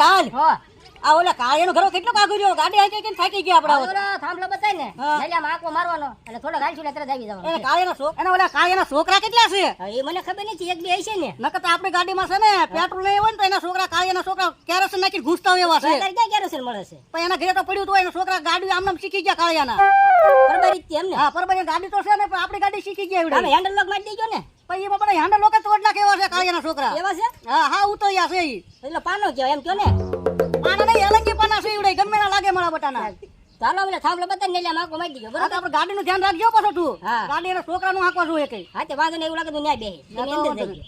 તાલ હો આ ઓલા કાળિયાનો ઘરો કેટલો કાગુ રહ્યો ગાડી આઈ કે થાકી ગયા આપડા ઓલા થાંભલો બતાય ને એટલે આમ આંકો મારવાનો એટલે થોડો ગાલશું એટલે તરત આવી જવાનું એને કાળિયાના છોકરા એના ઓલા કાળિયાના છોકરા કેટલા છે એ મને ખબર નથી એક બે હશે ને નકર તો આપણી ગાડીમાં છે ને પેટ્રોલ નહીં હોય ને તો એના છોકરા કાળિયાના છોકરા કેરોસીન નાખીને ઘૂસતા હોય એવા છે સરકાર ક્યાં કેરોસીન મળે છે પણ એના ઘરે તો પડ્યું તો એના છોકરા ગાડી આમ શીખી ગયા કાળિયાના બરાબર એમ ને હા બરાબર ગાડી તો છે ને પણ આપણી ગાડી શીખી ગયા તમે એવડે હેન્ડલ લોક મારી દેજો ને પણ એમાં પણ હેન્ડલ લોકો તોડ નાખે એવા છે કાળિયાના છોકરા એવા છે હા હા ઉતર્યા છે ઈ એટલે પાનો કહેવાય એમ કયો ને પાના નહીં એલંગી પાના છે એવડે ગમે ના લાગે મારા બટાના ચાલો એટલે થાંભલો બતાય ને એટલે આમ આંકો મારી દેજો હા તો બરાબર આપણે ગાડીનું ધ્યાન રાખજો પાછો તું હા. ગાડી એના છોકરાનું હાંકવા જોઈએ કઈ હા તે વાંધો નહીં એવું લાગે તો ન્યાય બેહે ના, એની તો અંદર વાંધો જઈએ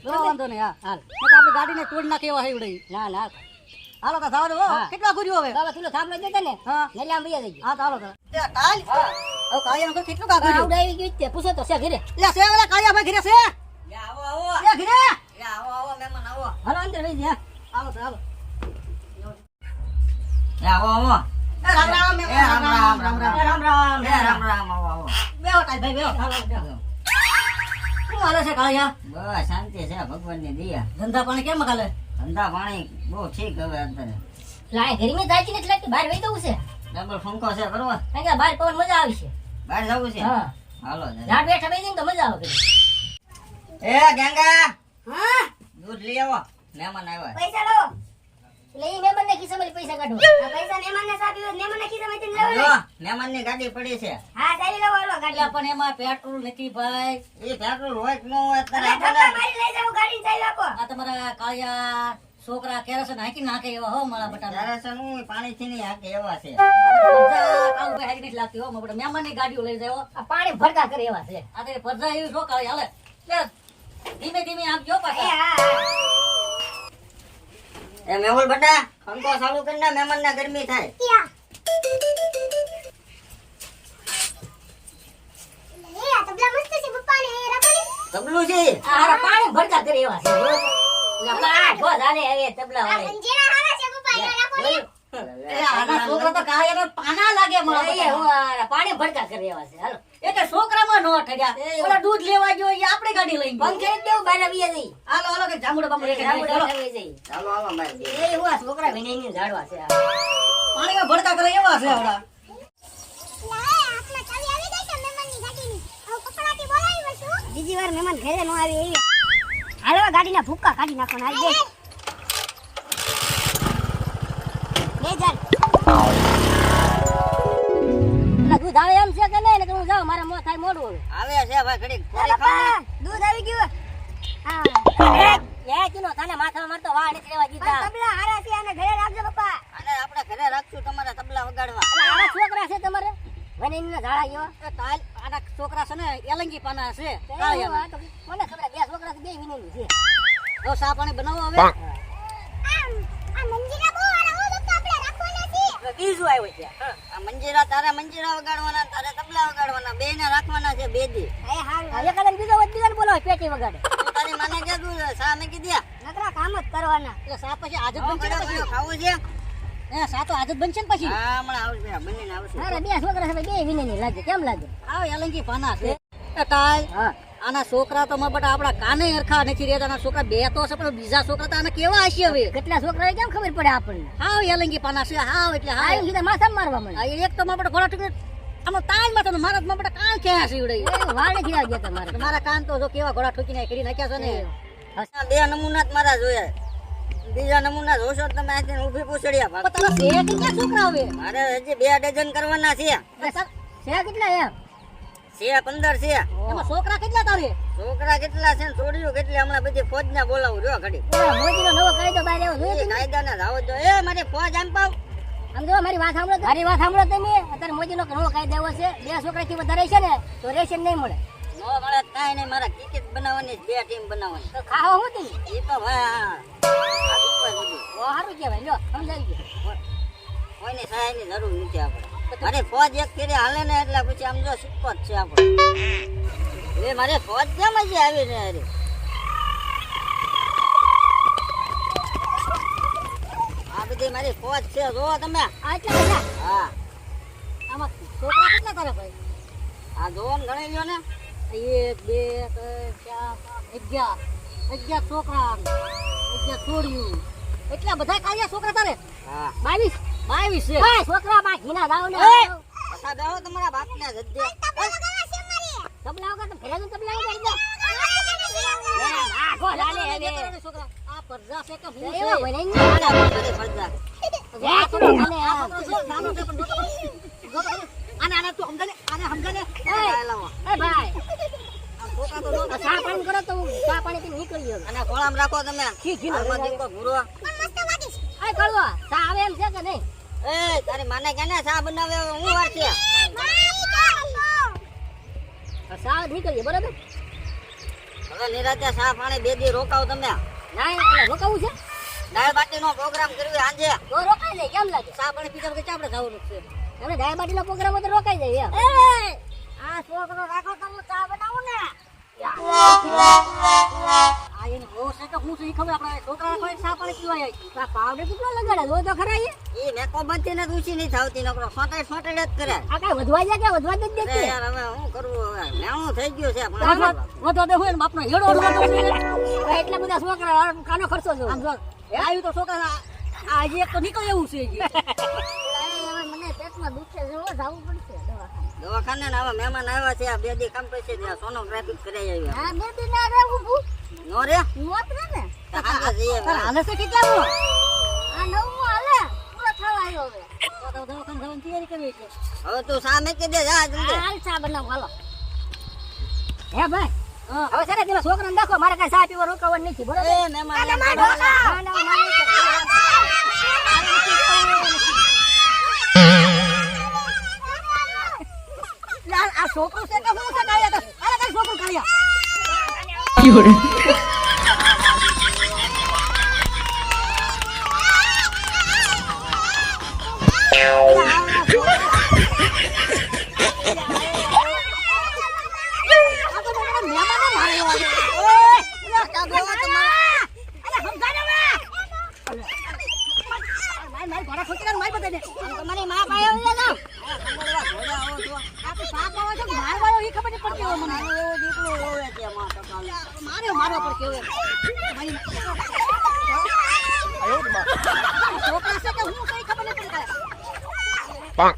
નહીં. વાંધો નહીં હા હાલ નકર આપણી ગાડીને તોડ નાખે એવા છે એવડે ના ના હાલો તો જાવ દો હા. કેટલા ગુર્યો હવે બાબા તુલો થાંભલો દેતા ને હા એટલે આમ ભૈયા જઈએ હા ચાલો તે કાલ હા હવે કાળિયાનો ઘર કેટલું કાગુ આવડે આવી ગયું તે પૂછો તો છે ઘરે લે છે ઓલા કાળિયા ભાઈ ઘરે છે આવો આવો લે ઘરે આવો મહેમાન આવો હાલો અંદર વઈ જા હાલો તો હાલો આવો આવો એ રામ રામ એ રામ રામ રામ રામ રામ રામ એ રામ રામ આવો આવો બેહો તાઈ ભાઈ બેહો હાલો બેહો શું હાલે છે કાળિયા બસ શાંતિ છે ભગવાનની દયા ધંધા પાણી કેમ હાલે ધંધા પાણી બહુ ઠીક હવે અત્યારે લાય ઘરમાં જાય છે ને એટલે બહાર વઈ દઉં છે ડબલ ફંકો છે બરોબર કારણ કે બહાર પવન મજા આવશે બહાર જવું છે હા હાલો જરા. ઝાડ બેઠા બેસી ને તો મજા આવે એ ગંગા હા દૂધ લઈ આવો મહેમાન આવ્યા પૈસા લાવો એટલે એ મહેમાન ને ખિસ્સામાંથી પૈસા કાઢો આ પૈસા મહેમાન ને સાપી મહેમાન ને ખિસ્સામાંથી લેવો જો મહેમાનની ગાડી પડી છે હા ચાલી લાવો હાલો ગાડી પણ એમાં પેટ્રોલ નથી ભાઈ એ પેટ્રોલ હોય કે ન હોય અત્યારે ધક્કા આપણને મારી લઈ જાવ ગાડી ચાલી આપો આ તમારા કાળિયા છોકરા કેરોસીન હાંકી નાખે એવા હો મારા બટાના ત્યારે છે નું પાણીથી નહીં હાકે એવા છે કાળુ ભાઈ હારી નથી લાગતી હો મારા બટા મહેમાનની ગાડીઓ લઈ જાય હો આ પાણી ભરકા કરે એવા છે આ તે પરજા એવી છો કાળી હાલે લે ધીમે ધીમે આપજો એ પાછા હા એ મેહુલ બટા ફંકો ચાલુ કરી ના મહેમાન ના ગરમી થાય તબલું છે આ પાણી ભરકા કરે એવા છે લપા જો જાને હવે તબલા વાળે એ આના છોકરા તો કાળિયાના પાના લાગે મારા એ બટા હું આ પાણી ભરકા કરે એવા છે હાલો એ કે છોકરામાં નો ઠગ્યા ઓલા દૂધ લેવા ગયો એ આપણે ગાડી લઈ ગયો પંખે દેવું બહાર આવી જઈ હાલો હાલો કે જામુડા બામુડા કે રામુડા ચાલો આવી જઈ ચાલો હાલો મારી એ હું આ છોકરા વિનયની ઝાડવા છે આ. પાણીમાં ભડકા કરે એવા છે આવડા બીજી વાર મહેમાન ઘરે નો આવે એવી હાલો ગાડીના ભૂક્કા કાઢી નાખો ને આજે બે જાન ના દૂધ આવે એમ છે કે નહીં ને હું જાઉં મારા મોં થાય મોડું હવે આવે છે ભાઈ ઘડી અરે બાપા, દૂધ આવી ગયું હા એ ચીનો તને માથામાં મારતો વાળ નથી રહેવા દીધા તબલા હારા છે આને ઘરે રાખજો બાપા અને આપણે ઘરે રાખશું તમારા તબલા વગાડવા એટલે આવા છોકરા છે તમારે વનીના ઝાડા જેવા એ તાલ આના છોકરા છે ને એલંગી પાના છે મને કાળિયાના ખબર બે છોકરા છે બે વિનેની છે હવે સા પાણી બનાવો હવે બીજું આવ્યું છે આ મંજીરા તારે મંજીરા વગાડવાના તારે તબલા વગાડવાના બે ને રાખવાના છે બે દી એ હાલ એકાદ બીજો બીજાને બોલાવો પેટી વગાડે તું તારી માને કીધું સા મેં કીધા નકરા કામ જ કરવાના એટલે સા પછી આદત બનશે ને પછી ખાવું છે એ સા તો આદત બનશે ને પછી હા હમણાં આવશે બંને આવશે મારા બે છોકરા છે બે વિનેની લાગે કેમ લાગે આવ એલંગી પાના છે એ તાલ હા આના છોકરા તો મારા બટા આપણા કાને હરખા નથી રહેતા આના છોકરા બે તો છે પણ બીજા છોકરા તો આના કેવા હશે હવે કેટલા છોકરા કેમ ખબર પડે આપણને હાવ એલંગી પાના છે હાવ એટલે હાવ આયુ સીધા માથા મારવા મને આ એક તો મારા બટા ઘોડા ઠીક આનો તાલ માં તો મારા મારા બટા કાન ક્યાં છે ઈવડે વાળે થી આવી ગયા તમારે મારા કાન તો જો કેવા ઘોડા ઠોકીને કરી નાખ્યા છે ને આ બે નમૂના જ મારા જોયા બીજા નમૂના જોશો તો તમે અહીંથી ઊભી પૂછડ્યા ભાગ પણ તારા છે કેટલા છોકરા હવે મારે હજી 2 ડઝન કરવાના છે છે કેટલા એમ છે 15 છે એમાં છોકરા કેટલા તારે છોકરા કેટલા છે ને છોડીઓ કેટલી હમણાં બધી ફોજ ને બોલાવું જો ઘડી ઓલા મોદીનો નવો કાયદો બહાર આવ્યો જોયો એ કાયદા ના જાવ જો એ મારી ફોજ આમ પાવ આમ જો મારી વાત સાંભળો મારી વાત સાંભળો તમે અત્યારે મોદીનો નવો કાયદો આવ્યો છે બે છોકરાથી વધારે છે ને તો રેશન નહીં મળે નો મળે કાંઈ નહીં મારા ટિકિટ બનાવવાની 2 ટીમ બનાવવાની તો ખાવા હું તમે એ તો ભાઈ હા આ ઉપર બધું ઓ સારું કહેવાય લો સમજાવી ગયું કોઈની સહાયની જરૂર નથી આપણે મારી ફોજ એક ફેરે હાલે ને એટલે પછી આમ જો સુપર છે આપણે એ મારી ફોજ કેમ હજી આવી ને અરે આ બધી મારી ફોજ છે જો તમે આટલા બધા હા આમાં છોકરા કેટલા તારા ભાઈ આ જોવો ને ગણી લ્યો ને 1 2 3 4 5 11 છોકરા 11 છોડ્યું એટલા બધા કાળિયા છોકરા તારે હા 22 છે ઓય છોકરા બા ઘીના દાવ ને પછા બેહો તમારા બાપને જદ્દે તબલા વગર તો ઘરે તો તબલા વગર જા આ ગો લાલે હવે છોકરા આ પરજા છે કે હું એવો છે બને ને મારી ફરજા જા તો મને આ છોકરો છે નાનો છે પણ જો તો આને તું સમજાને આ લાવો એ ભાઈ આ છોકરા તો જો ચા પાણી કરો તો ચા પાણી થી નીકળી ગયો અને ખોળામાં રાખો તમે ઘીનો હાલમાં દીકો ભૂરો એ કળવા ચા આવે એમ છે કે નહીં એ તારી માને કેને ચા બનાવે હું વાર છે ચા નીકળી ગયો બરાબર હવે નિરાતે ચા પાણી 2 દી રોકાવ તમે ના એટલે રોકાવું છે દાળ બાટીનો પ્રોગ્રામ કર્યો સાંજે તો રોકાઈ જાય કેમ લાગે ચા પાણી પીધા વગર આપણે જવાનું છે એમને ડાયાબીટીસ નો પ્રોગ્રામ તો રોકાઈ જાય એમ આ છોકરો રાખો તો હું ચા બનાવું ને આ એને બહુ છે કે હું છે ઈ ખબર આપણે છોકરા કોઈ ચા પાણી પીવાય આ પાવડર કેટલો લગાડે લો તો ખરા એ ઈ મેકો બંધી ને ઊંચી નહીં થાવતી નકરો સોટાઈ સોટાઈ જ કરે આ કઈ વધવા જાય કે વધવા જ અરે દેતી યાર હવે હું કરવું હવે મેણું થઈ ગયું છે પણ વધો દે હોય ને બાપનો હેડો અડવાનો છે એટલા બધા છોકરા કાનો ખર્ચો જો આમ જો આવ્યું તો છોકરા આ હજી એક તો નીકળે એવું છે હજી. મને પેટમાં દુખે છે હો જાવું પડશે દવાખાને દવાખાને ને આવા મહેમાન આવ્યા છે આ 2 દી કામ પૈસે સોનોગ્રાફી કરાઈ આવ્યા હા બે દિન ના રહેવું ભૂ નો રે મોત રે ને હાંજે જઈએ તારે હાલે છે કેટલાનો આ નવમો હાલે પૂરો થવા આવ્યો હવે તો દવાખાને જવાની તૈયારી કરવી છે હવે તું સામે કે દે જા જલ્દી હાલ ચા બનાવ હાલો હે ભાઈ હવે છે ને પેલા છોકરાને રાખો મારે કઈ ચા પીવા રોકાવાનું નથી બરોબર એ મહેમાન ના ના યાર આ છોકરો છે કે હું છે કાળિયા તો અરે કઈ છોકરો કાળિયા તમારી માં પાયો લે જાવ મારો પર કેવો છોકરા છે કે હું કઈ ખબર નથી પડતી આ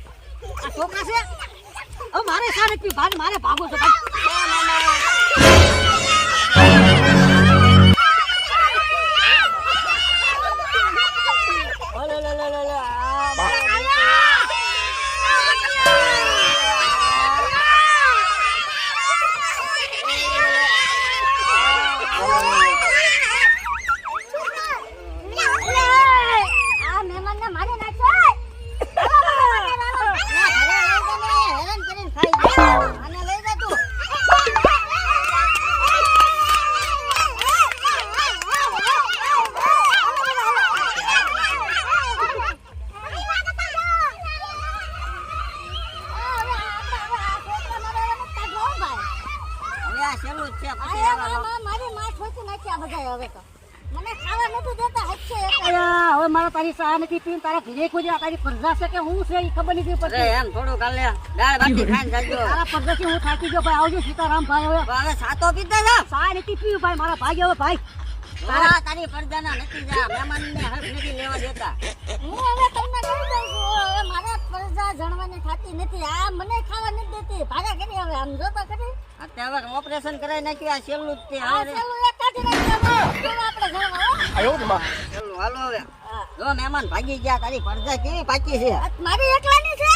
છોકરા છે હવે મારે શા નથી ભાગ મારે ભાગો છો આ મહેમાન ને મારી નાખો હેરાન કરીને ખાઈ આને લઈ જા તું હવે આ છેલ્લું જ છે પછી આવા મારી માં છોકરી નાખ્યા બધા હવે તો મને ખાવા નતું દેતા હচ্ছে હવે મારા તારી સા નથી પીને તારા ઘરે કોઈ તારી પરજા છે કે હું છે એ ખબર નથી અરે પડતી એમ થોડું કાલે દાળ બાટી ખાઈને જાજો તારા પરજાથી હું થાકી ગયો ભાઈ આવજો સીતારામ ભાઈ હવે હવે સાતો પીતા જા સા નથી પીવું ભાઈ મારા ભાઈ હવે ભાઈ તારા તારી પરજાના નથી જા મહેમાનને હક નથી લેવા દેતા હું હવે તમને કહી દઉં છું હવે મારા પરજા જણવાની થાતી નથી આ મને ખાવા નથી દેતી ભાગા કરી હવે આમ જોતો કરી અત્યારે હવે ઓપરેશન કરાવી નાખ્યું આ છેલ્લું જ તે આ હવે ચાલુ એક કાઢી નાખ્યો આપણે જણવા છેલ્લું હાલો હવે જો મહેમાન ભાગી ગયા તારી પરજા કેવી પાકી છે મારી એકલાની છે